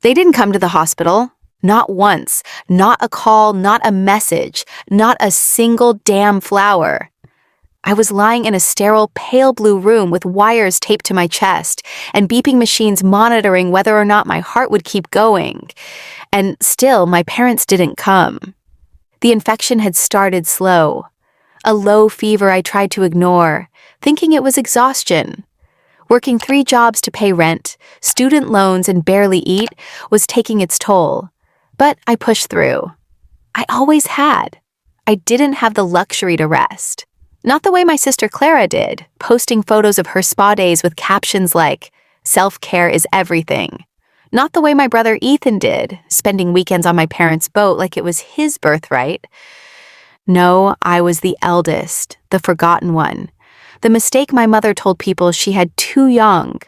They didn't come to the hospital. Not once. Not a call, not a message, not a single damn flower. I was lying in a sterile, pale blue room with wires taped to my chest and beeping machines monitoring whether or not my heart would keep going. And still, my parents didn't come. The infection had started slow. A low fever I tried to ignore, thinking it was exhaustion. Working 3 jobs to pay rent, student loans, and barely eat was taking its toll. But I pushed through. I always had. I didn't have the luxury to rest. Not the way my sister Clara did, posting photos of her spa days with captions like, "Self-care is everything." Not the way my brother Ethan did, spending weekends on my parents' boat like it was his birthright. No, I was the eldest, the forgotten one. The mistake my mother told people she had too young.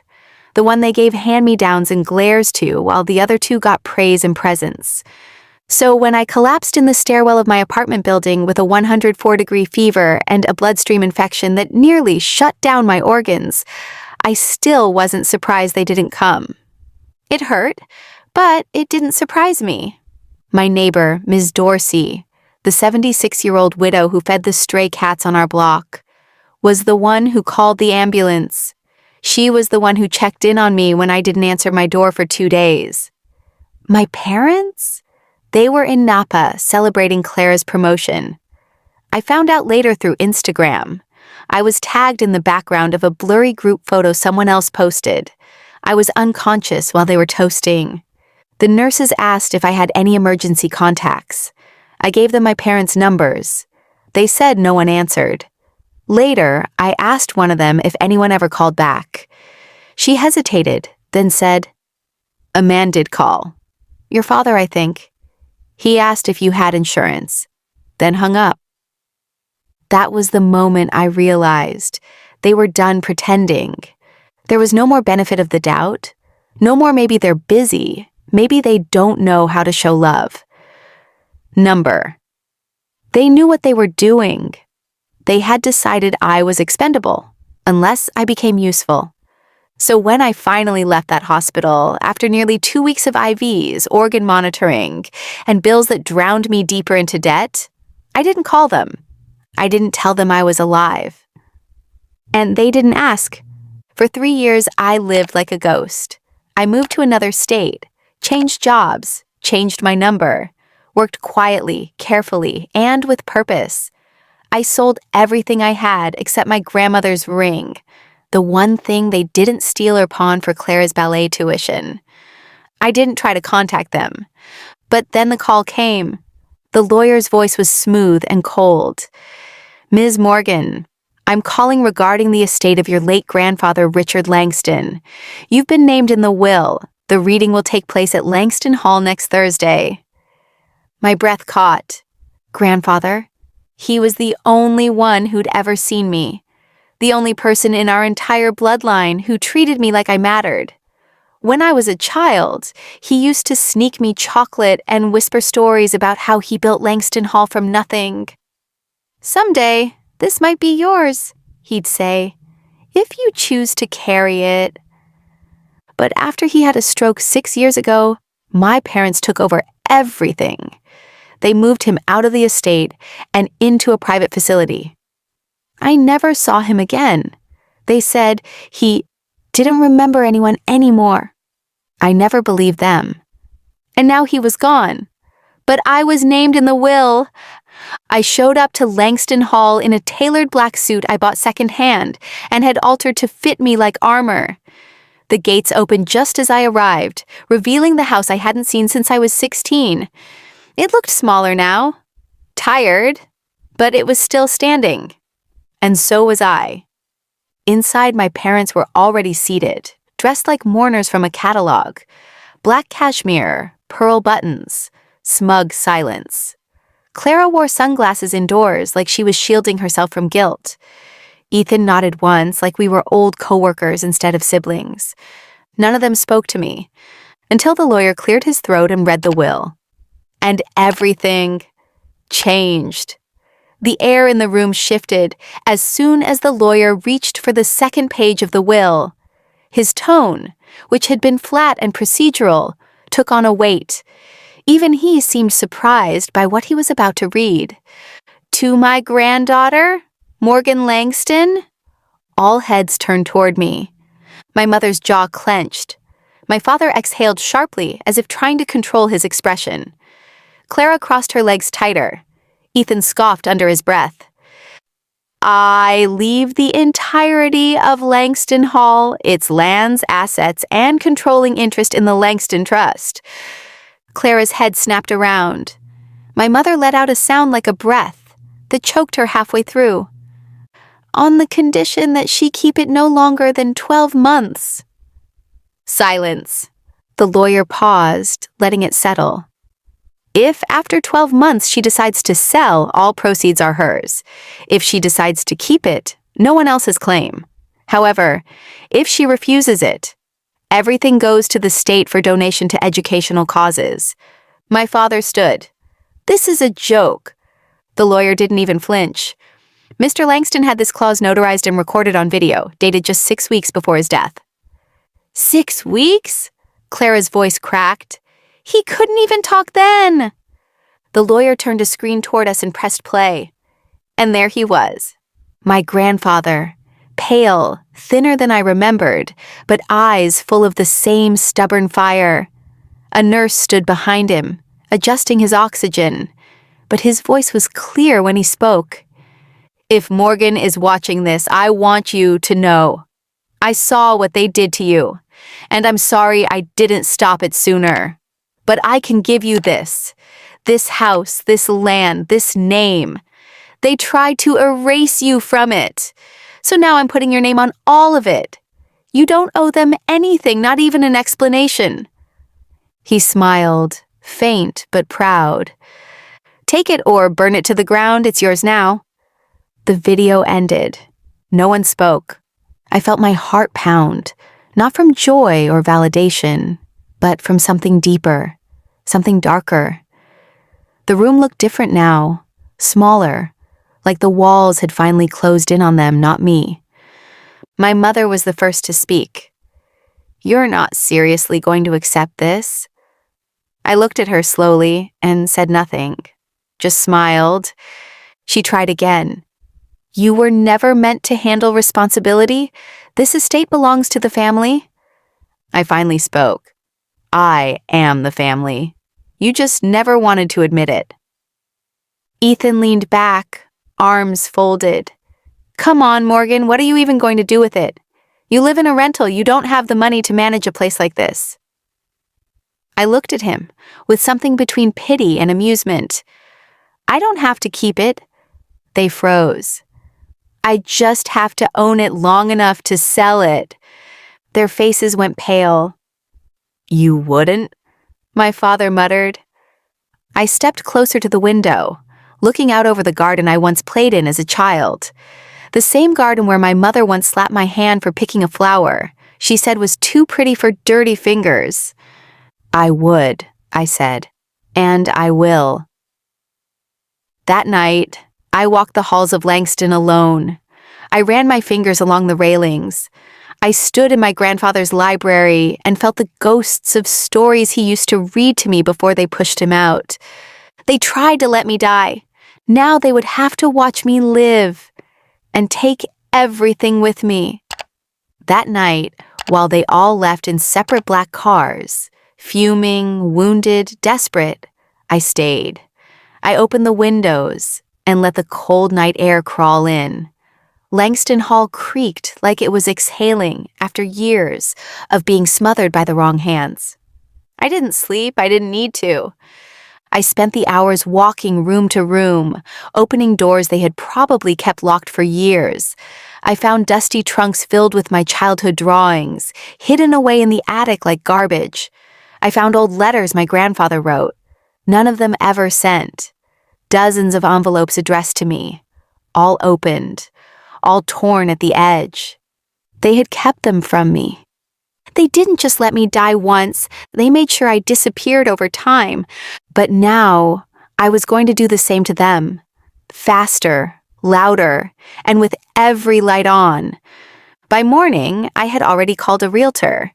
The one they gave hand-me-downs and glares to while the other 2 got praise and presents. So when I collapsed in the stairwell of my apartment building with a 104-degree fever and a bloodstream infection that nearly shut down my organs, I still wasn't surprised they didn't come. It hurt, but it didn't surprise me. My neighbor, Ms. Dorsey, the 76-year-old widow who fed the stray cats on our block, was the one who called the ambulance. She was the one who checked in on me when I didn't answer my door for 2 days. My parents? They were in Napa celebrating Clara's promotion. I found out later through Instagram. I was tagged in the background of a blurry group photo someone else posted. I was unconscious while they were toasting. The nurses asked if I had any emergency contacts. I gave them my parents' numbers. They said no one answered. Later, I asked one of them if anyone ever called back. She hesitated, then said, "A man did call. Your father, I think. He asked if you had insurance," then hung up. That was the moment I realized they were done pretending. There was no more benefit of the doubt. No more maybe they're busy. Maybe they don't know how to show love. Number. They knew what they were doing. They had decided I was expendable, unless I became useful. So when I finally left that hospital, after nearly 2 weeks of IVs, organ monitoring, and bills that drowned me deeper into debt, I didn't call them. I didn't tell them I was alive. And they didn't ask. For 3 years, I lived like a ghost. I moved to another state, changed jobs, changed my number, worked quietly, carefully, and with purpose. I sold everything I had except my grandmother's ring, the one thing they didn't steal or pawn for Clara's ballet tuition. I didn't try to contact them. But then the call came. The lawyer's voice was smooth and cold. "Ms. Morgan, I'm calling regarding the estate of your late grandfather, Richard Langston. You've been named in the will. The reading will take place at Langston Hall next Thursday." My breath caught. Grandfather? He was the only one who'd ever seen me. The only person in our entire bloodline who treated me like I mattered. When I was a child, he used to sneak me chocolate and whisper stories about how he built Langston Hall from nothing. "Someday, this might be yours," he'd say, "if you choose to carry it." But after he had a stroke 6 years ago, my parents took over everything. They moved him out of the estate and into a private facility. I never saw him again. They said he didn't remember anyone anymore. I never believed them. And now he was gone. But I was named in the will. I showed up to Langston Hall in a tailored black suit I bought secondhand and had altered to fit me like armor. The gates opened just as I arrived, revealing the house I hadn't seen since I was 16. It looked smaller now. Tired, but it was still standing. And so was I. Inside, my parents were already seated, dressed like mourners from a catalog. Black cashmere, pearl buttons, smug silence. Clara wore sunglasses indoors like she was shielding herself from guilt. Ethan nodded once like we were old coworkers instead of siblings. None of them spoke to me until the lawyer cleared his throat and read the will. And everything changed. The air in the room shifted as soon as the lawyer reached for the second page of the will. His tone, which had been flat and procedural, took on a weight. Even he seemed surprised by what he was about to read. "To my granddaughter, Morgan Langston?" All heads turned toward me. My mother's jaw clenched. My father exhaled sharply, as if trying to control his expression. Clara crossed her legs tighter. Ethan scoffed under his breath. "I leave the entirety of Langston Hall, its lands, assets, and controlling interest in the Langston Trust." Clara's head snapped around. My mother let out a sound like a breath that choked her halfway through. "On the condition that she keep it no longer than 12 months. Silence. The lawyer paused, letting it settle. "If after 12 months she decides to sell, all proceeds are hers. If she decides to keep it, no one else's claim. However, if she refuses it, everything goes to the state for donation to educational causes." My father stood. "This is a joke." The lawyer didn't even flinch. Mr. Langston had this clause notarized and recorded on video, dated just 6 weeks before his death. 6 weeks? Clara's voice cracked. "He couldn't even talk then." The lawyer turned a screen toward us and pressed play. And there he was. My grandfather, pale, thinner than I remembered, but eyes full of the same stubborn fire. A nurse stood behind him, adjusting his oxygen, but his voice was clear when he spoke. "If Morgan is watching this, I want you to know. I saw what they did to you, and I'm sorry I didn't stop it sooner. But I can give you this house, this land, this name. They tried to erase you from it. So now I'm putting your name on all of it. You don't owe them anything, not even an explanation." He smiled, faint but proud. "Take it or burn it to the ground, it's yours now." The video ended. No one spoke. I felt my heart pound, not from joy or validation, but from something deeper, something darker. The room looked different now, smaller, like the walls had finally closed in on them, not me. My mother was the first to speak. "You're not seriously going to accept this?" I looked at her slowly and said nothing, just smiled. She tried again. "You were never meant to handle responsibility? This estate belongs to the family?" I finally spoke. "I am the family. You just never wanted to admit it." Ethan leaned back, arms folded. "Come on, Morgan, what are you even going to do with it? You live in a rental, you don't have the money to manage a place like this." I looked at him, with something between pity and amusement. "I don't have to keep it." They froze. "I just have to own it long enough to sell it." Their faces went pale. "You wouldn't?" my father muttered. I stepped closer to the window, looking out over the garden I once played in as a child. The same garden where my mother once slapped my hand for picking a flower she said was too pretty for dirty fingers. "I would," I said, "and I will." That night, I walked the halls of Langston alone. I ran my fingers along the railings. I stood in my grandfather's library and felt the ghosts of stories he used to read to me before they pushed him out. They tried to let me die. Now they would have to watch me live and take everything with me. That night, while they all left in separate black cars, fuming, wounded, desperate, I stayed. I opened the windows and let the cold night air crawl in. Langston Hall creaked like it was exhaling after years of being smothered by the wrong hands. I didn't sleep, I didn't need to. I spent the hours walking room to room, opening doors they had probably kept locked for years. I found dusty trunks filled with my childhood drawings, hidden away in the attic like garbage. I found old letters my grandfather wrote, none of them ever sent. Dozens of envelopes addressed to me, all opened, all torn at the edge. They had kept them from me. They didn't just let me die once, they made sure I disappeared over time. But now, I was going to do the same to them. Faster, louder, and with every light on. By morning, I had already called a realtor.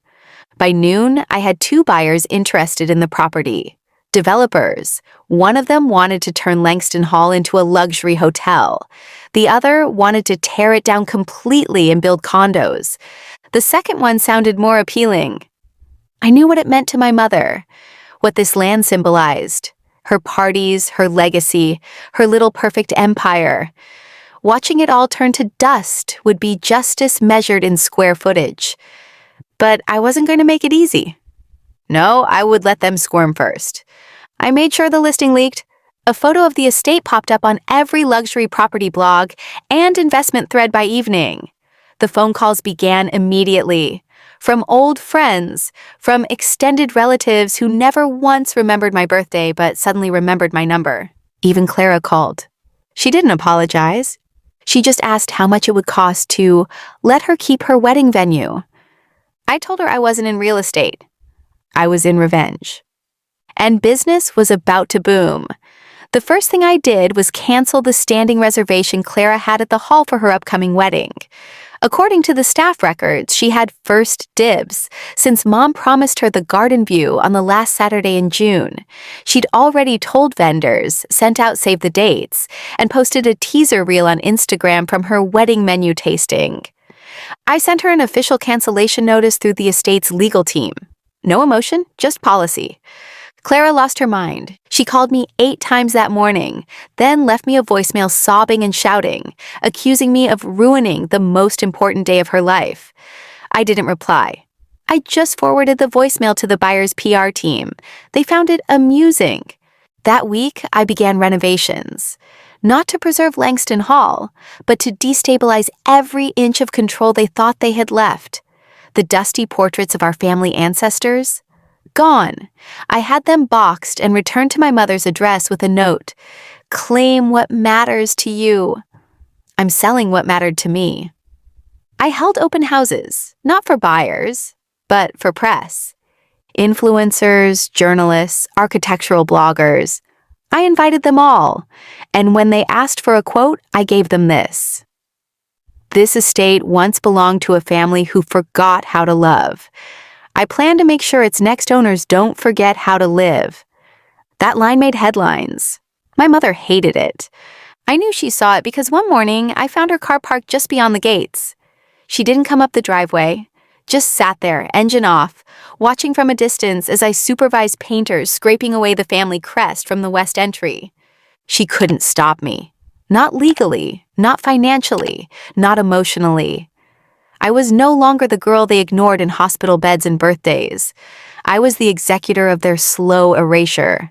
By noon, I had 2 buyers interested in the property. Developers. One of them wanted to turn Langston Hall into a luxury hotel. The other wanted to tear it down completely and build condos. The second one sounded more appealing. I knew what it meant to my mother, what this land symbolized. Her parties, her legacy, her little perfect empire. Watching it all turn to dust would be justice measured in square footage. But I wasn't going to make it easy. No, I would let them squirm first. I made sure the listing leaked. A photo of the estate popped up on every luxury property blog and investment thread by evening. The phone calls began immediately. From old friends, from extended relatives who never once remembered my birthday but suddenly remembered my number. Even Clara called. She didn't apologize. She just asked how much it would cost to let her keep her wedding venue. I told her I wasn't in real estate. I was in revenge. And business was about to boom. The first thing I did was cancel the standing reservation Clara had at the hall for her upcoming wedding. According to the staff records, she had first dibs, since Mom promised her the garden view on the last Saturday in June. She'd already told vendors, sent out save the dates, and posted a teaser reel on Instagram from her wedding menu tasting. I sent her an official cancellation notice through the estate's legal team. No emotion, just policy. Clara lost her mind. She called me 8 times that morning, then left me a voicemail sobbing and shouting, accusing me of ruining the most important day of her life. I didn't reply. I just forwarded the voicemail to the buyer's PR team. They found it amusing. That week, I began renovations. Not to preserve Langston Hall, but to destabilize every inch of control they thought they had left. The dusty portraits of our family ancestors? Gone. I had them boxed and returned to my mother's address with a note. Claim what matters to you. I'm selling what mattered to me. I held open houses, not for buyers, but for press. Influencers, journalists, architectural bloggers. I invited them all, and when they asked for a quote, I gave them this. This estate once belonged to a family who forgot how to love. I plan to make sure its next owners don't forget how to live. That line made headlines. My mother hated it. I knew she saw it because one morning I found her car parked just beyond the gates. She didn't come up the driveway, just sat there, engine off, watching from a distance as I supervised painters scraping away the family crest from the west entry. She couldn't stop me. Not legally, not financially, not emotionally. I was no longer the girl they ignored in hospital beds and birthdays. I was the executor of their slow erasure.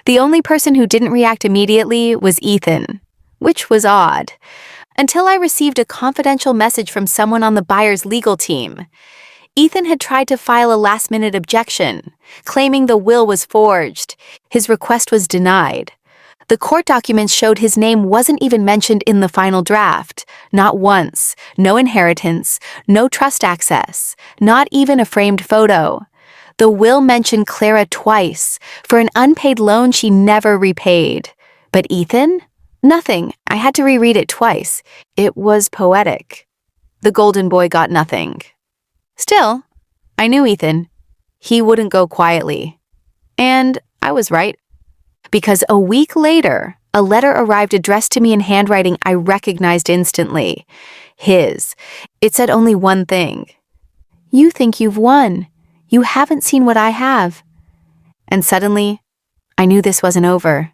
The only person who didn't react immediately was Ethan, which was odd, until I received a confidential message from someone on the buyer's legal team. Ethan had tried to file a last-minute objection, claiming the will was forged. His request was denied. The court documents showed his name wasn't even mentioned in the final draft. Not once. No inheritance. No trust access. Not even a framed photo. The will mentioned Clara twice for an unpaid loan she never repaid. But Ethan? Nothing. I had to reread it twice. It was poetic. The golden boy got nothing. Still, I knew Ethan. He wouldn't go quietly. And I was right. Because a week later, a letter arrived addressed to me in handwriting I recognized instantly. His. It said only one thing. You think you've won. You haven't seen what I have. And suddenly, I knew this wasn't over.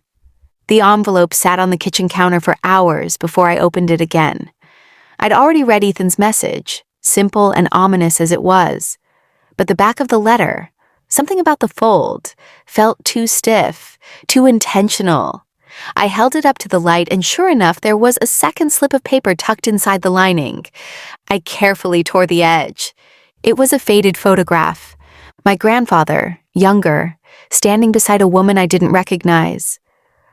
The envelope sat on the kitchen counter for hours before I opened it again. I'd already read Ethan's message, simple and ominous as it was. But the back of the letter, something about the fold, felt too stiff, too intentional. I held it up to the light, and sure enough, there was a second slip of paper tucked inside the lining. I carefully tore the edge. It was a faded photograph. My grandfather, younger, standing beside a woman I didn't recognize.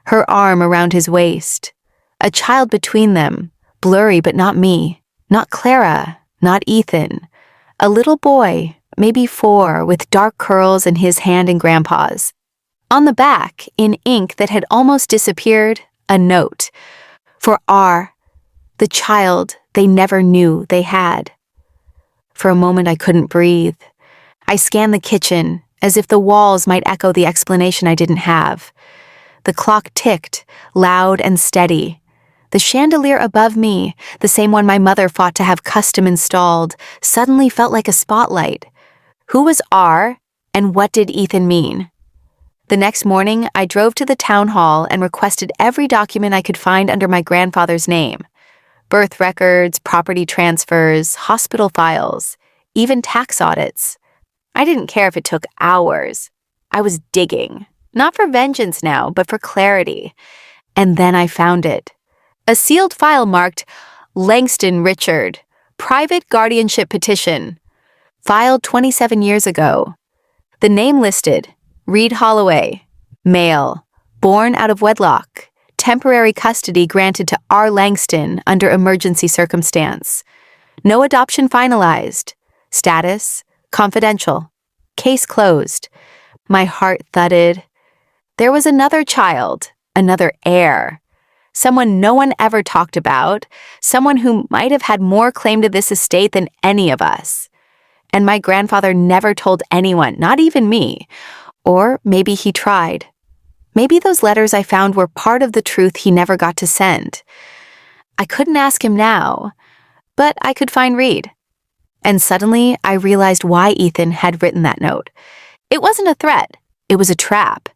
Her arm around his waist. A child between them, blurry but not me, not Clara, not Ethan. A little boy, maybe 4, with dark curls and his hand in Grandpa's. On the back, in ink that had almost disappeared, a note. For R, the child they never knew they had. For a moment I couldn't breathe. I scanned the kitchen, as if the walls might echo the explanation I didn't have. The clock ticked, loud and steady. The chandelier above me, the same one my mother fought to have custom installed, suddenly felt like a spotlight. Who was R, and what did Ethan mean? The next morning, I drove to the town hall and requested every document I could find under my grandfather's name. Birth records, property transfers, hospital files, even tax audits. I didn't care if it took hours. I was digging, not for vengeance now, but for clarity. And then I found it. A sealed file marked Langston Richard, Private Guardianship Petition, filed 27 years ago. The name listed, Reed Holloway, male, born out of wedlock, temporary custody granted to R. Langston under emergency circumstance. No adoption finalized. Status, confidential. Case closed. My heart thudded. There was another child, another heir. Someone no one ever talked about, someone who might have had more claim to this estate than any of us. And my grandfather never told anyone, not even me. Or maybe he tried. Maybe those letters I found were part of the truth he never got to send. I couldn't ask him now, but I could find Reed. And suddenly I realized why Ethan had written that note. It wasn't a threat. It was a trap.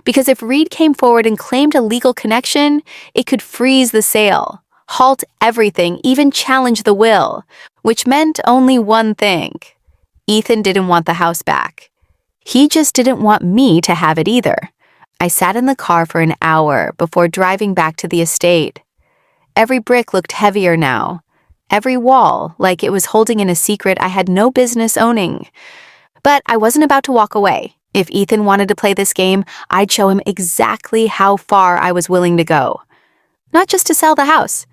Because if Reed came forward and claimed a legal connection, it could freeze the sale, halt everything, even challenge the will, which meant only one thing. Ethan didn't want the house back. He just didn't want me to have it either. I sat in the car for an hour before driving back to the estate. Every brick looked heavier now. Every wall, like it was holding in a secret I had no business owning. But I wasn't about to walk away. If Ethan wanted to play this game, I'd show him exactly how far I was willing to go. Not just to sell the house,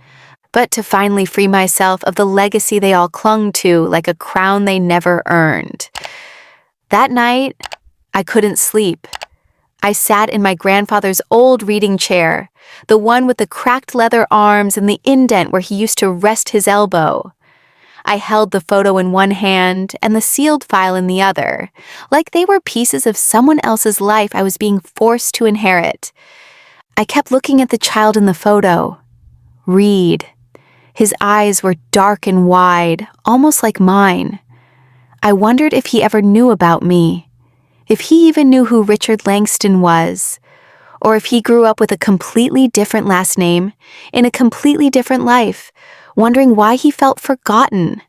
but to finally free myself of the legacy they all clung to like a crown they never earned. That night, I couldn't sleep. I sat in my grandfather's old reading chair, the one with the cracked leather arms and the indent where he used to rest his elbow. I held the photo in one hand and the sealed file in the other, like they were pieces of someone else's life I was being forced to inherit. I kept looking at the child in the photo. Reed. His eyes were dark and wide, almost like mine. I wondered if he ever knew about me, if he even knew who Richard Langston was, or if he grew up with a completely different last name, in a completely different life, wondering why he felt forgotten.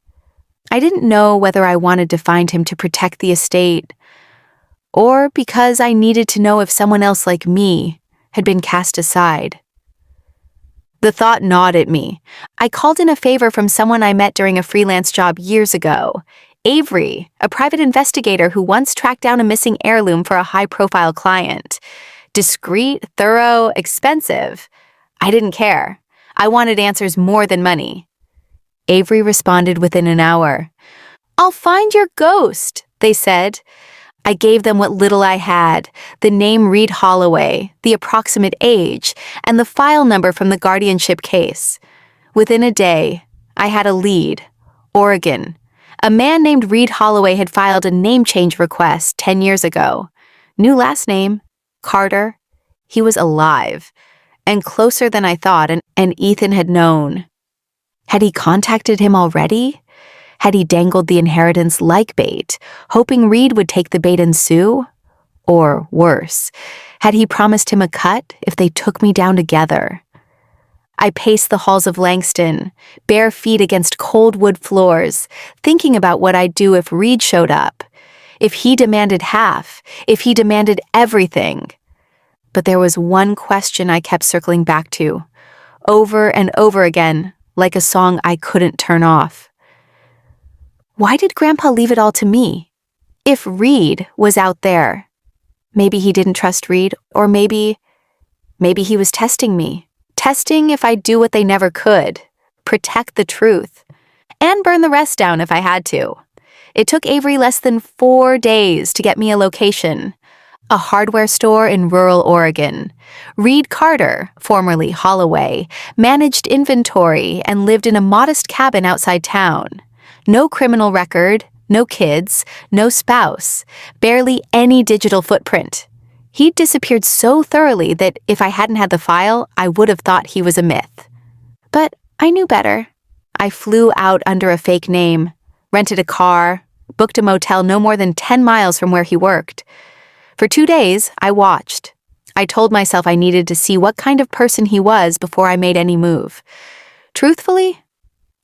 I didn't know whether I wanted to find him to protect the estate, or because I needed to know if someone else like me had been cast aside. The thought gnawed at me. I called in a favor from someone I met during a freelance job years ago. Avery, a private investigator who once tracked down a missing heirloom for a high-profile client. Discreet, thorough, expensive. I didn't care. I wanted answers more than money. Avery responded within an hour. "I'll find your ghost," they said. I gave them what little I had, the name Reed Holloway, the approximate age, and the file number from the guardianship case. Within a day, I had a lead. Oregon. A man named Reed Holloway had filed a name change request 10 years ago. New last name, Carter. He was alive. And closer than I thought, and Ethan had known. Had he contacted him already? Had he dangled the inheritance like bait, hoping Reed would take the bait and sue? Or worse, had he promised him a cut if they took me down together? I paced the halls of Langston, bare feet against cold wood floors, thinking about what I'd do if Reed showed up. If he demanded half, if he demanded everything. But there was one question I kept circling back to, over and over again, like a song I couldn't turn off. Why did Grandpa leave it all to me? If Reed was out there, maybe he didn't trust Reed, or maybe he was testing me, testing if I'd do what they never could, protect the truth, and burn the rest down if I had to. It took Avery less than 4 days to get me a location. A hardware store in rural Oregon. Reed Carter, formerly Holloway, managed inventory and lived in a modest cabin outside town. No criminal record, No kids, no spouse, barely any digital footprint. He'd disappeared so thoroughly that if I hadn't had the file, I would have thought he was a myth. But I knew better. I flew out under a fake name, rented a car, booked a motel no more than 10 miles from where he worked. For 2 days, I watched. I told myself I needed to see what kind of person he was before I made any move. Truthfully,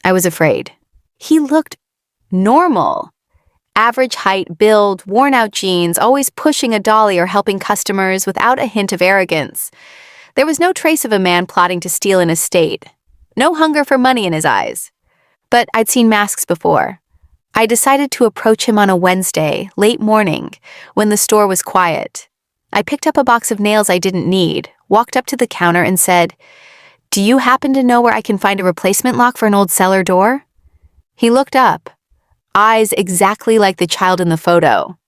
I was afraid. He looked normal. Average height, build, worn-out jeans, always pushing a dolly or helping customers without a hint of arrogance. There was no trace of a man plotting to steal an estate. No hunger for money in his eyes. But I'd seen masks before. I decided to approach him on a Wednesday, late morning, when the store was quiet. I picked up a box of nails I didn't need, walked up to the counter and said, "Do you happen to know where I can find a replacement lock for an old cellar door?" He looked up, eyes exactly like the child in the photo.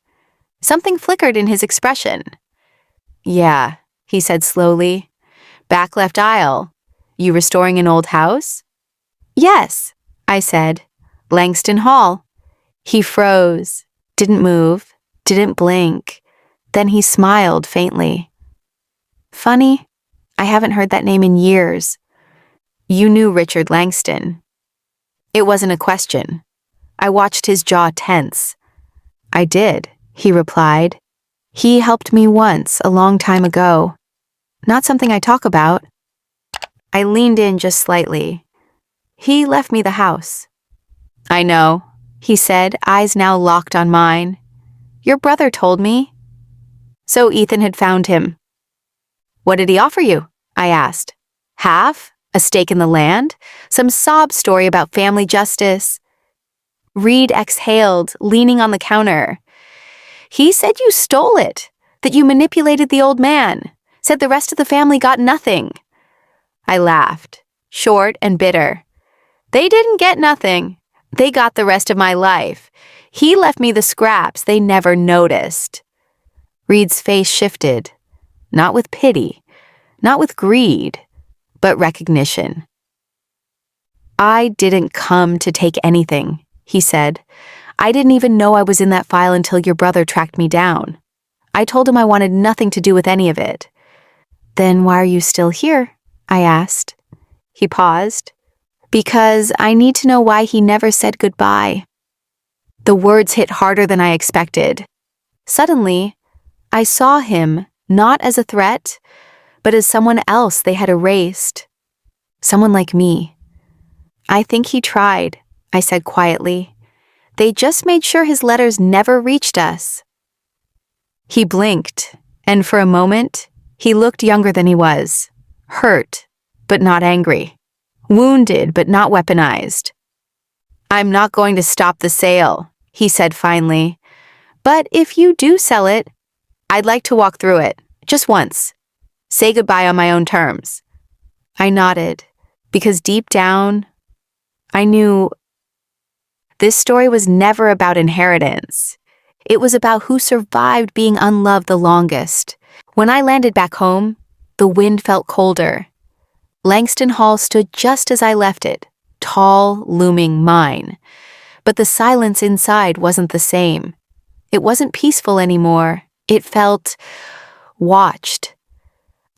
Something flickered in his expression. "Yeah," he said slowly. "Back left aisle. You restoring an old house?" "Yes," I said. "Langston Hall." He froze, didn't move, didn't blink. Then he smiled faintly. "Funny, I haven't heard that name in years." "You knew Richard Langston." It wasn't a question. I watched his jaw tense. "I did," he replied. "He helped me once, a long time ago. Not something I talk about." I leaned in just slightly. "He left me the house." "I know," he said, eyes now locked on mine. "Your brother told me." So Ethan had found him. "What did he offer you?" I asked. "Half? A stake in the land? Some sob story about family justice?" Reed exhaled, leaning on the counter. "He said you stole it, that you manipulated the old man, said the rest of the family got nothing." I laughed, short and bitter. "They didn't get nothing. They got the rest of my life. He left me the scraps they never noticed." Reed's face shifted, not with pity, not with greed, but recognition. "I didn't come to take anything," he said. "I didn't even know I was in that file until your brother tracked me down. I told him I wanted nothing to do with any of it." "Then why are you still here?" I asked. He paused. "Because I need to know why he never said goodbye." The words hit harder than I expected. Suddenly, I saw him not as a threat, but as someone else they had erased. Someone like me. "I think he tried," I said quietly. "They just made sure his letters never reached us." He blinked, and for a moment, he looked younger than he was. Hurt, but not angry. Wounded, but not weaponized. "I'm not going to stop the sale," he said finally. "But if you do sell it, I'd like to walk through it, just once. Say goodbye on my own terms." I nodded, because deep down, I knew this story was never about inheritance. It was about who survived being unloved the longest. When I landed back home, the wind felt colder. Langston Hall stood just as I left it, tall, looming, mine. But the silence inside wasn't the same. It wasn't peaceful anymore. It felt watched.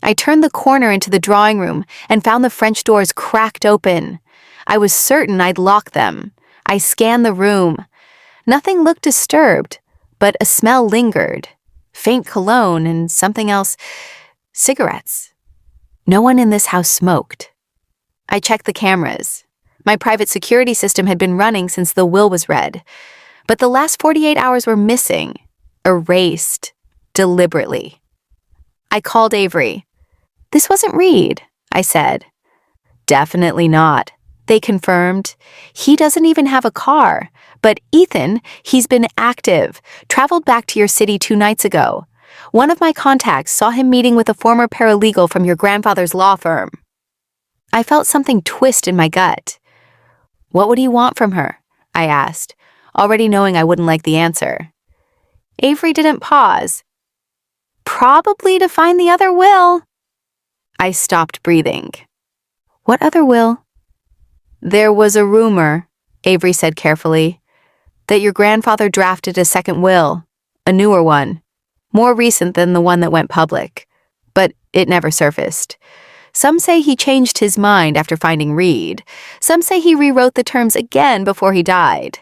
I turned the corner into the drawing room and found the French doors cracked open. I was certain I'd locked them. I scanned the room. Nothing looked disturbed, but a smell lingered. Faint cologne and something else. Cigarettes. No one in this house smoked. I checked the cameras. My private security system had been running since the will was read. But the last 48 hours were missing. Erased. Deliberately. I called Avery. "This wasn't Reed," I said. "Definitely not," they confirmed. "He doesn't even have a car. But Ethan, he's been active, traveled back to your city 2 nights ago. One of my contacts saw him meeting with a former paralegal from your grandfather's law firm." I felt something twist in my gut. "What would he want from her?" I asked, already knowing I wouldn't like the answer. Avery didn't pause. "Probably to find the other will." I stopped breathing. "What other will?" "There was a rumor," Avery said carefully, that your grandfather drafted a second will, a newer one, more recent than the one that went public. But it never surfaced. Some say he changed his mind after finding Reed. Some say he rewrote the terms again before he died.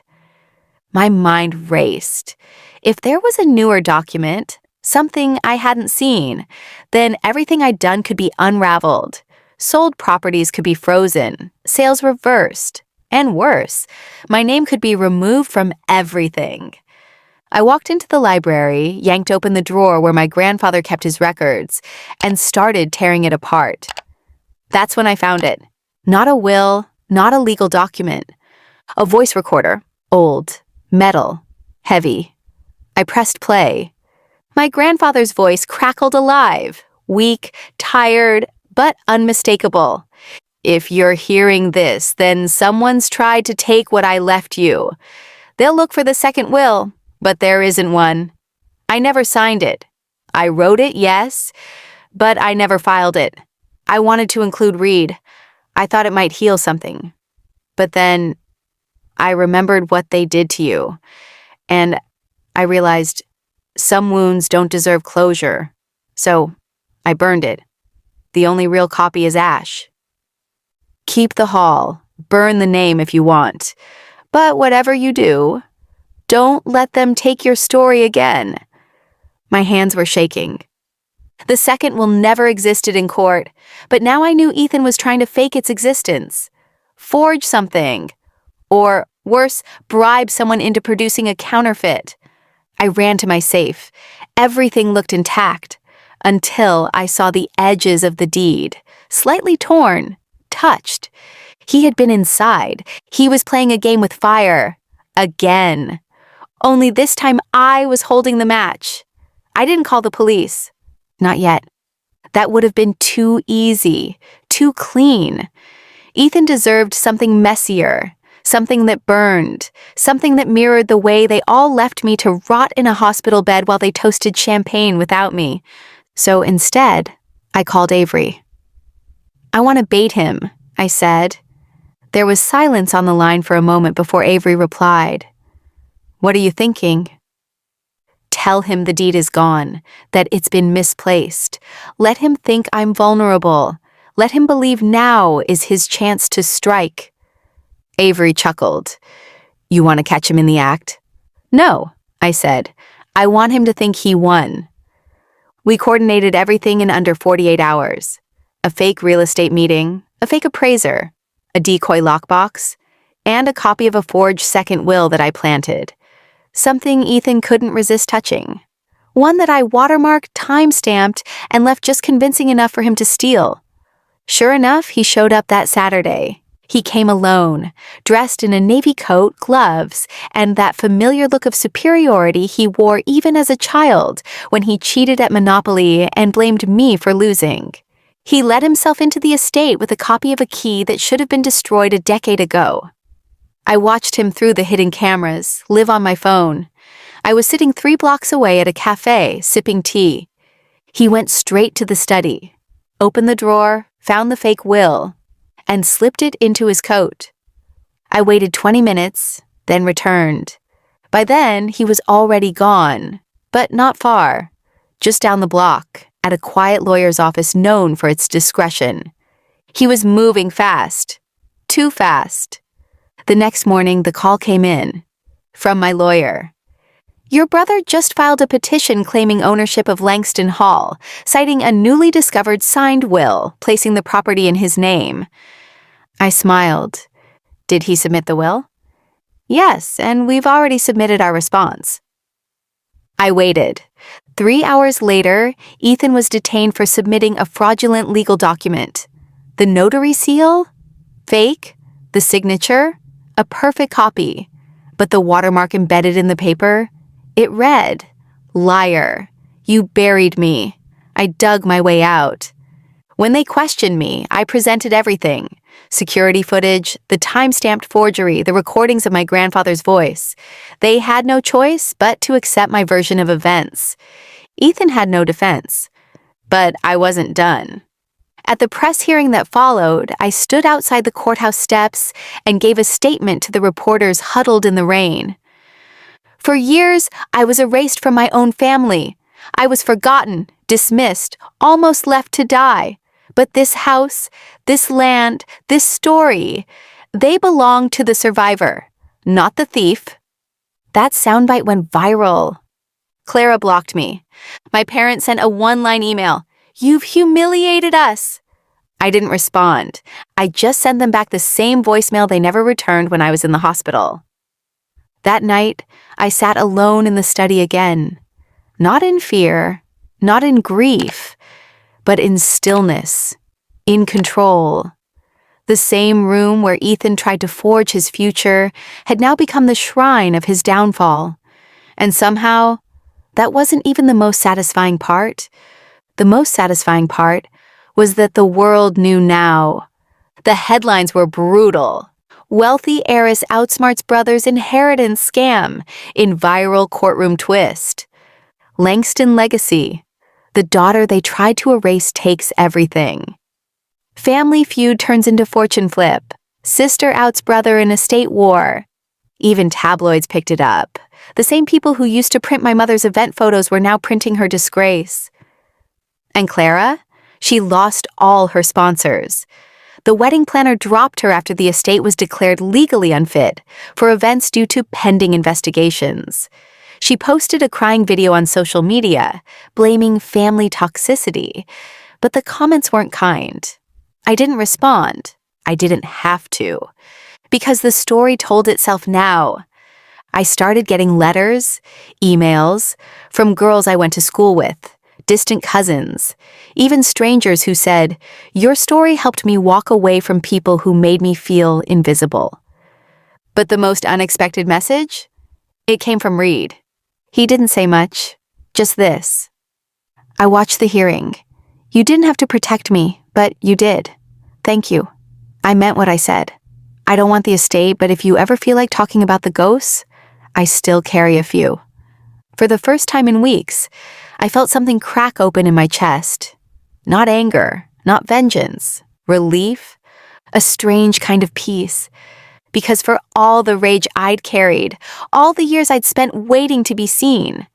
My mind raced. If there was a newer document, something I hadn't seen, then everything I'd done could be unraveled. Sold properties could be frozen, sales reversed, and worse, my name could be removed from everything. I walked into the library, yanked open the drawer where my grandfather kept his records, and started tearing it apart. That's when I found it. Not a will, not a legal document. A voice recorder, old, metal, heavy. I pressed play. My grandfather's voice crackled alive, weak, tired, but unmistakable. If you're hearing this, then someone's tried to take what I left you. They'll look for the second will, but there isn't one. I never signed it. I wrote it, yes, but I never filed it. I wanted to include Reed. I thought it might heal something. But then I remembered what they did to you, and I realized some wounds don't deserve closure. So I burned it. The only real copy is ash. Keep the hall, burn the name if you want. But whatever you do, don't let them take your story again. My hands were shaking. The second will never existed in court, but now I knew Ethan was trying to fake its existence. Forge something. Or, worse, bribe someone into producing a counterfeit. I ran to my safe. Everything looked intact, until I saw the edges of the deed, slightly torn, touched. He had been inside. He was playing a game with fire. Again. Only this time I was holding the match. I didn't call the police. Not yet. That would have been too easy, too clean. Ethan deserved something messier, something that burned, something that mirrored the way they all left me to rot in a hospital bed while they toasted champagne without me. So instead, I called Avery. I want to bait him, I said. There was silence on the line for a moment before Avery replied. What are you thinking? Tell him the deed is gone, that it's been misplaced. Let him think I'm vulnerable. Let him believe now is his chance to strike. Avery chuckled. You want to catch him in the act? No, I said. I want him to think he won. We coordinated everything in under 48 hours. A fake real estate meeting, a fake appraiser, a decoy lockbox, and a copy of a forged second will that I planted. Something Ethan couldn't resist touching. One that I watermarked, time-stamped, and left just convincing enough for him to steal. Sure enough, he showed up that Saturday. He came alone, dressed in a navy coat, gloves, and that familiar look of superiority he wore even as a child when he cheated at Monopoly and blamed me for losing. He let himself into the estate with a copy of a key that should have been destroyed a decade ago. I watched him through the hidden cameras, live on my phone. I was sitting 3 blocks away at a cafe, sipping tea. He went straight to the study, opened the drawer, found the fake will, and slipped it into his coat. I waited 20 minutes, then returned. By then, he was already gone, but not far, just down the block, at a quiet lawyer's office known for its discretion. He was moving fast, too fast. The next morning, the call came in, from my lawyer. Your brother just filed a petition claiming ownership of Langston Hall, citing a newly discovered signed will, placing the property in his name. I smiled. Did he submit the will? Yes, and we've already submitted our response. I waited. 3 hours later, Ethan was detained for submitting a fraudulent legal document. The notary seal? Fake? The signature? A perfect copy. But the watermark embedded in the paper? It read, Liar. You buried me. I dug my way out. When they questioned me, I presented everything. Security footage, the time-stamped forgery, the recordings of my grandfather's voice. They had no choice but to accept my version of events. Ethan had no defense. But I wasn't done. At the press hearing that followed, I stood outside the courthouse steps and gave a statement to the reporters huddled in the rain. For years, I was erased from my own family. I was forgotten, dismissed, almost left to die. But this house, this land, this story, they belong to the survivor, not the thief. That soundbite went viral. Clara blocked me. My parents sent a one-line email. "You've humiliated us." I didn't respond. I just sent them back the same voicemail they never returned when I was in the hospital. That night, I sat alone in the study again. Not in fear, not in grief, but in stillness, in control. The same room where Ethan tried to forge his future had now become the shrine of his downfall. And somehow, that wasn't even the most satisfying part. The most satisfying part was that the world knew now. The headlines were brutal. Wealthy heiress outsmarts brother's inheritance scam in viral courtroom twist. Langston legacy. The daughter they tried to erase takes everything. Family feud turns into fortune flip. Sister outs brother in estate war. Even tabloids picked it up. The same people who used to print my mother's event photos were now printing her disgrace. And Clara? She lost all her sponsors. The wedding planner dropped her after the estate was declared legally unfit for events due to pending investigations. She posted a crying video on social media, blaming family toxicity, but the comments weren't kind. I didn't respond. I didn't have to, because the story told itself now. I started getting letters, emails, from girls I went to school with, distant cousins, even strangers who said, "Your story helped me walk away from people who made me feel invisible." But the most unexpected message? It came from Reed. He didn't say much, just this. "I watched the hearing. You didn't have to protect me, but you did. Thank you. I meant what I said. I don't want the estate, but if you ever feel like talking about the ghosts, I still carry a few." For the first time in weeks, I felt something crack open in my chest. Not anger, not vengeance, relief, a strange kind of peace. Because for all the rage I'd carried, all the years I'd spent waiting to be seen,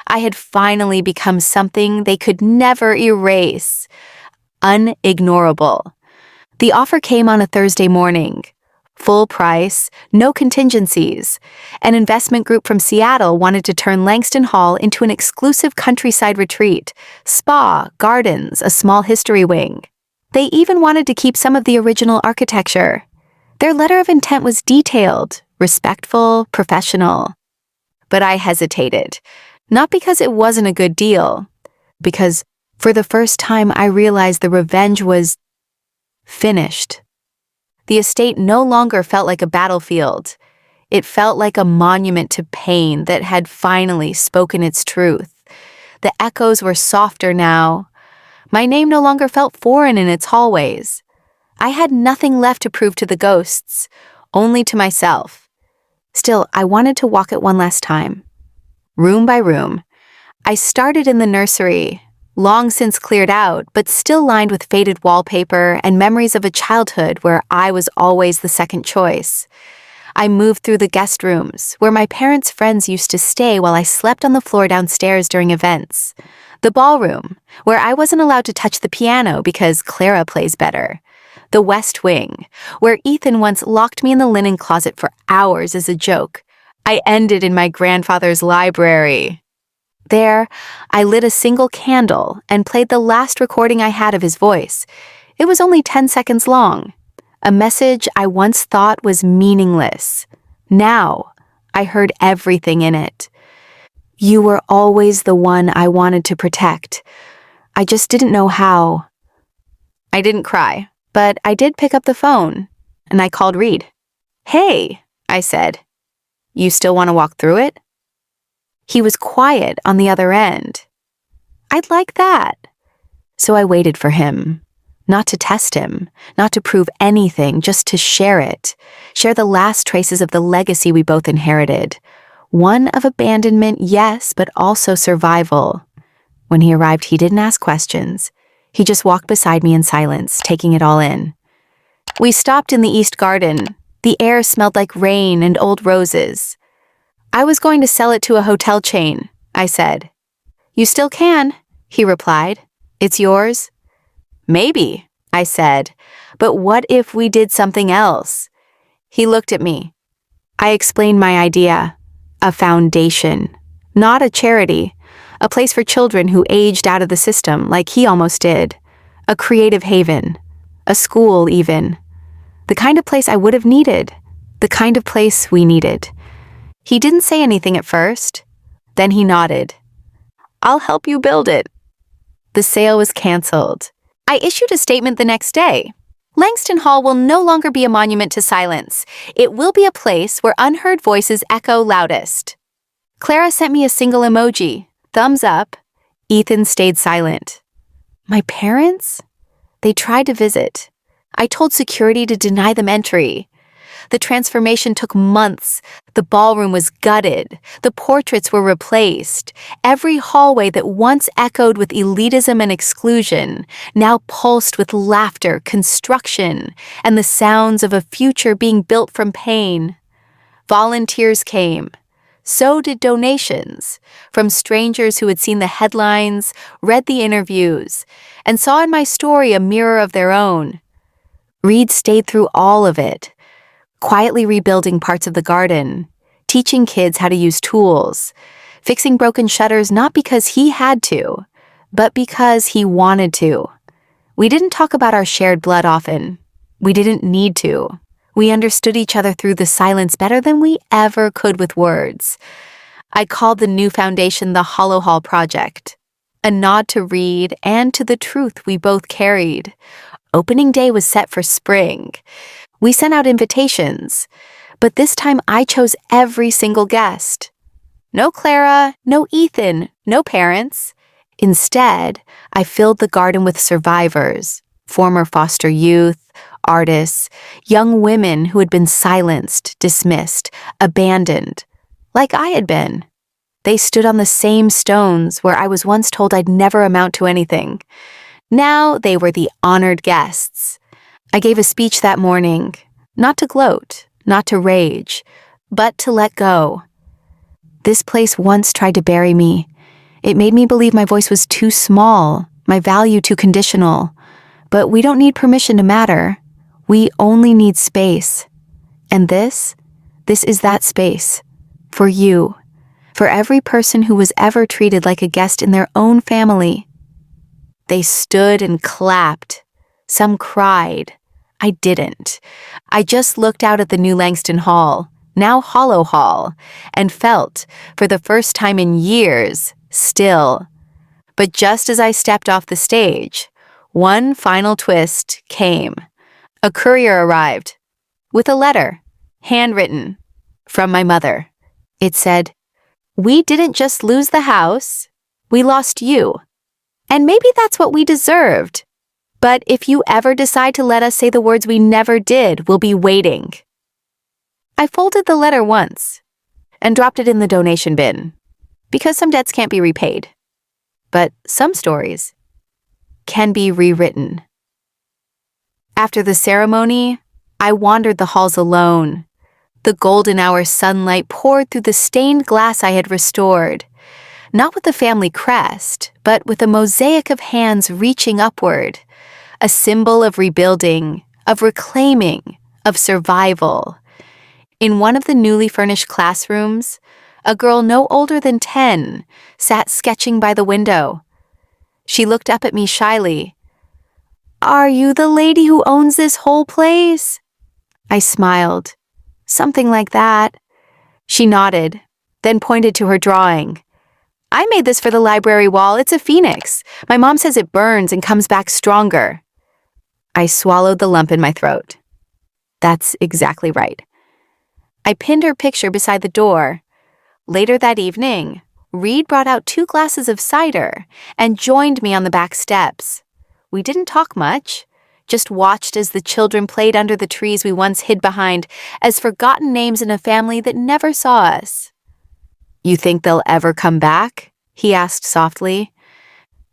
I had finally become something they could never erase. Unignorable. The offer came on a Thursday morning. Full price, no contingencies. An investment group from Seattle wanted to turn Langston Hall into an exclusive countryside retreat, spa, gardens, a small history wing. They even wanted to keep some of the original architecture. Their letter of intent was detailed, respectful, professional. But I hesitated, not because it wasn't a good deal, because for the first time I realized the revenge was finished. The estate no longer felt like a battlefield. It felt like a monument to pain that had finally spoken its truth. The echoes were softer now. My name no longer felt foreign in its hallways. I had nothing left to prove to the ghosts, only to myself. Still, I wanted to walk it one last time. Room by room. I started in the nursery, long since cleared out, but still lined with faded wallpaper and memories of a childhood where I was always the second choice. I moved through the guest rooms, where my parents' friends used to stay while I slept on the floor downstairs during events. The ballroom, where I wasn't allowed to touch the piano because Clara plays better. The West Wing, where Ethan once locked me in the linen closet for hours as a joke. I ended in my grandfather's library. There, I lit a single candle and played the last recording I had of his voice. It was only 10 seconds long. A message I once thought was meaningless. Now, I heard everything in it. "You were always the one I wanted to protect. I just didn't know how." I didn't cry, but I did pick up the phone, and I called Reed. "Hey," I said. "You still want to walk through it?" He was quiet on the other end. I'd like that. So I waited for him. Not to test him, not to prove anything, just to share it. Share the last traces of the legacy we both inherited. One of abandonment, yes, but also survival. When he arrived, he didn't ask questions. He just walked beside me in silence, taking it all in. We stopped in the East Garden. The air smelled like rain and old roses. I was going to sell it to a hotel chain, I said. You still can, he replied. It's yours? Maybe, I said. But what if we did something else? He looked at me. I explained my idea. A foundation. Not a charity. A place for children who aged out of the system like he almost did. A creative haven. A school, even. The kind of place I would have needed. The kind of place we needed. He didn't say anything at first. Then he nodded. I'll help you build it. The sale was canceled. I issued a statement the next day. Langston Hall will no longer be a monument to silence. It will be a place where unheard voices echo loudest. Clara sent me a single emoji, thumbs up. Ethan stayed silent. My parents? They tried to visit. I told security to deny them entry. The transformation took months. The ballroom was gutted. The portraits were replaced. Every hallway that once echoed with elitism and exclusion now pulsed with laughter, construction, and the sounds of a future being built from pain. Volunteers came. So did donations, from strangers who had seen the headlines, read the interviews, and saw in my story a mirror of their own. Reed stayed through all of it, quietly rebuilding parts of the garden, teaching kids how to use tools, fixing broken shutters not because he had to, but because he wanted to. We didn't talk about our shared blood often. We didn't need to. We understood each other through the silence better than we ever could with words. I called the new foundation the Hollow Hall Project, a nod to Reed and to the truth we both carried. Opening day was set for spring. We sent out invitations, but this time I chose every single guest. No Clara, no Ethan, no parents. Instead, I filled the garden with survivors, former foster youth, artists, young women who had been silenced, dismissed, abandoned, like I had been. They stood on the same stones where I was once told I'd never amount to anything. Now they were the honored guests. I gave a speech that morning, not to gloat, not to rage, but to let go. This place once tried to bury me. It made me believe my voice was too small, my value too conditional. But we don't need permission to matter. We only need space. And this is that space. For you. For every person who was ever treated like a guest in their own family. They stood and clapped. Some cried. I didn't. I just looked out at the new Langston Hall, now Hollow Hall, and felt, for the first time in years, still. But just as I stepped off the stage, one final twist came. A courier arrived, with a letter, handwritten, from my mother. It said, "We didn't just lose the house, we lost you. And maybe that's what we deserved. But if you ever decide to let us say the words we never did, we'll be waiting." I folded the letter once and dropped it in the donation bin, because some debts can't be repaid. But some stories can be rewritten. After the ceremony, I wandered the halls alone. The golden hour sunlight poured through the stained glass I had restored, not with the family crest, but with a mosaic of hands reaching upward, a symbol of rebuilding, of reclaiming, of survival. In one of the newly furnished classrooms, a girl no older than 10 sat sketching by the window. She looked up at me shyly. "Are you the lady who owns this whole place?" I smiled. "Something like that." She nodded, then pointed to her drawing. "I made this for the library wall. It's a phoenix. My mom says it burns and comes back stronger." I swallowed the lump in my throat. That's exactly right. I pinned her picture beside the door. Later that evening, Reed brought out 2 glasses of cider and joined me on the back steps. We didn't talk much, just watched as the children played under the trees we once hid behind as forgotten names in a family that never saw us. "You think they'll ever come back?" he asked softly.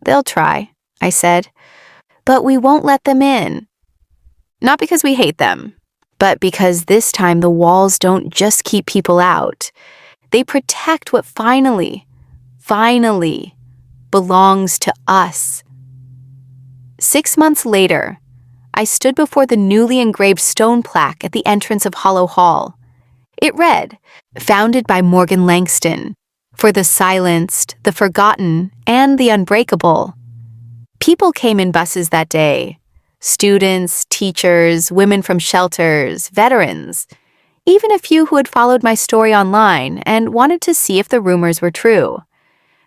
"They'll try," I said, "but we won't let them in. Not because we hate them, but because this time the walls don't just keep people out. They protect what finally belongs to us. 6 months later, I stood before the newly engraved stone plaque at the entrance of Hollow Hall. It read, "Founded by Morgan Langston, for the silenced, the forgotten, and the unbreakable." People came in buses that day. Students, teachers, women from shelters, veterans, even a few who had followed my story online and wanted to see if the rumors were true.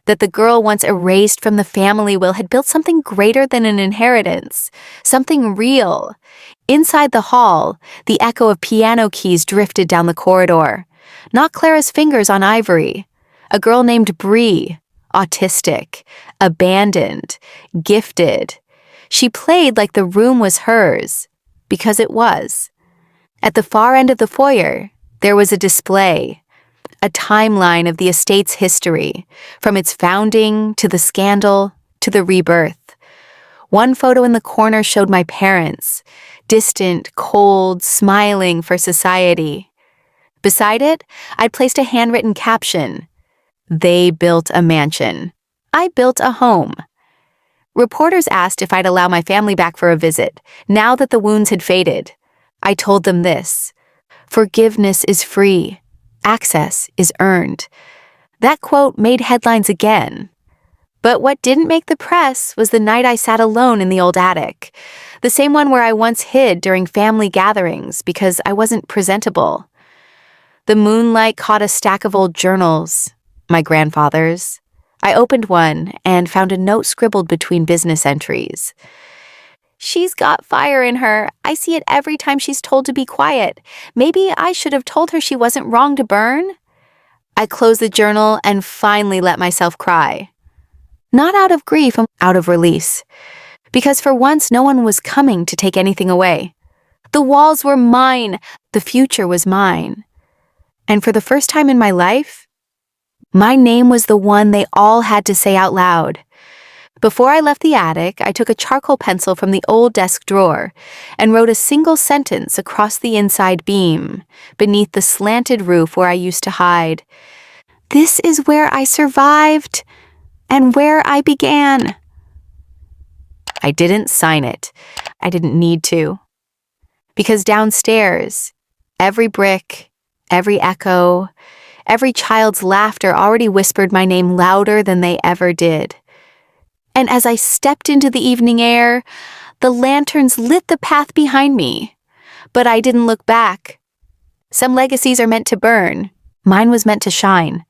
That the girl once erased from the family will had built something greater than an inheritance, something real. Inside the hall, the echo of piano keys drifted down the corridor. Not Clara's fingers on ivory. A girl named Bree, autistic, abandoned, gifted. She played like the room was hers, because it was. At the far end of the foyer, there was a display, a timeline of the estate's history, from its founding to the scandal to the rebirth. One photo in the corner showed my parents, distant, cold, smiling for society. Beside it, I'd placed a handwritten caption, "They built a mansion. I built a home." Reporters asked if I'd allow my family back for a visit, now that the wounds had faded. I told them this: "Forgiveness is free. Access is earned." That quote made headlines again. But what didn't make the press was the night I sat alone in the old attic, the same one where I once hid during family gatherings because I wasn't presentable. The moonlight caught a stack of old journals, my grandfather's. I opened one and found a note scribbled between business entries. "She's got fire in her. I see it every time she's told to be quiet. Maybe I should have told her she wasn't wrong to burn." I closed the journal and finally let myself cry. Not out of grief, out of release. Because for once, no one was coming to take anything away. The walls were mine. The future was mine. And for the first time in my life, my name was the one they all had to say out loud. Before I left the attic, I took a charcoal pencil from the old desk drawer and wrote a single sentence across the inside beam, beneath the slanted roof where I used to hide. "This is where I survived and where I began." I didn't sign it. I didn't need to. Because downstairs, every brick, every echo, every child's laughter already whispered my name louder than they ever did. And as I stepped into the evening air, the lanterns lit the path behind me. But I didn't look back. Some legacies are meant to burn. Mine was meant to shine.